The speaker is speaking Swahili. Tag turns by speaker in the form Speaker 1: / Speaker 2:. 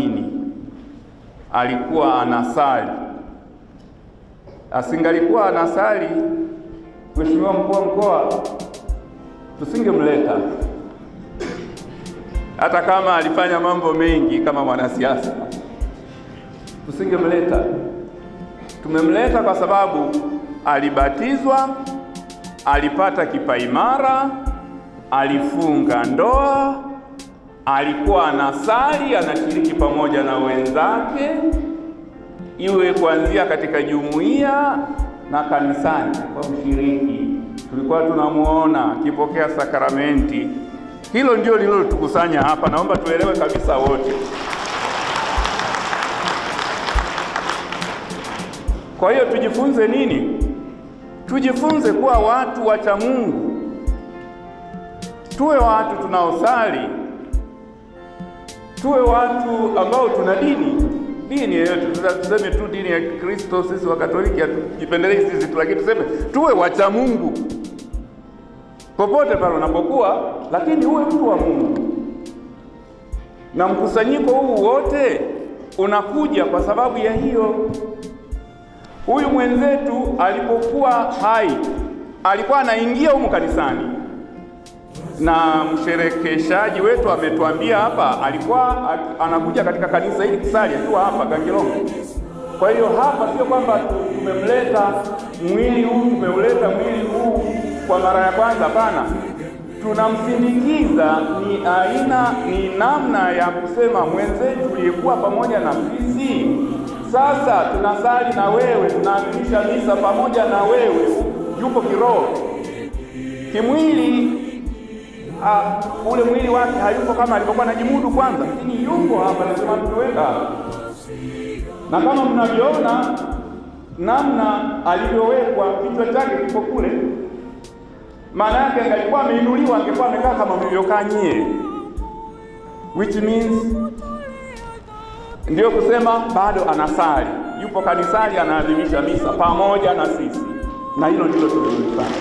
Speaker 1: tunaamini alikuwa anasali. Asingalikuwa anasali, Mheshimiwa mkuu wa mkoa, tusingemleta, hata kama alifanya mambo mengi kama mwanasiasa, tusingemleta. Tumemleta kwa sababu alibatizwa, alipata kipaimara, alifunga ndoa, alikuwa anasali, anashiriki pamoja na wenzake, iwe kuanzia katika jumuiya na kanisani kwa mshiriki. Tulikuwa tunamuona akipokea sakramenti. Hilo ndio lililotukusanya hapa, naomba tuelewe kabisa wote. Kwa hiyo tujifunze nini? Tujifunze kuwa watu wacha Mungu, tuwe watu tunaosali, tuwe watu ambao tuna dini yetu. Tuseme tu dini ya Kristo, sisi wa Katoliki hatujipendelei sisi tu, lakini tuseme tuwe wacha Mungu popote pale unapokuwa, lakini uwe mtu wa Mungu. Na mkusanyiko huu wote unakuja kwa sababu ya hiyo. Huyu mwenzetu alipokuwa hai alikuwa anaingia humu kanisani, na msherekeshaji wetu ametuambia hapa alikuwa anakuja katika kanisa hili kusali akiwa hapa Gangilonga. Kwa hiyo hapa sio kwamba tumemleta mwili huu kwa mara ya kwanza, hapana. Tunamsindikiza, ni namna ya kusema mwenzetu uliyekuwa pamoja na sisi, sasa tunasali na wewe, tunaadhimisha misa pamoja na wewe. Yupo kiroho, kimwili ule mwili wake hayupo kama alipokuwa anajimudu kwanza, lakini yupo hapa, nasema tuweka hapa. Na kama mnavyoona namna alivyowekwa, kichwa chake kipo kule, maana yake alikuwa ameinuliwa, angekuwa amekaa kama mlivyokaa nyie, which means ndio kusema bado anasali, yupo kanisani, anaadhimisha misa pamoja na sisi, na hilo ndilo tulilofanya.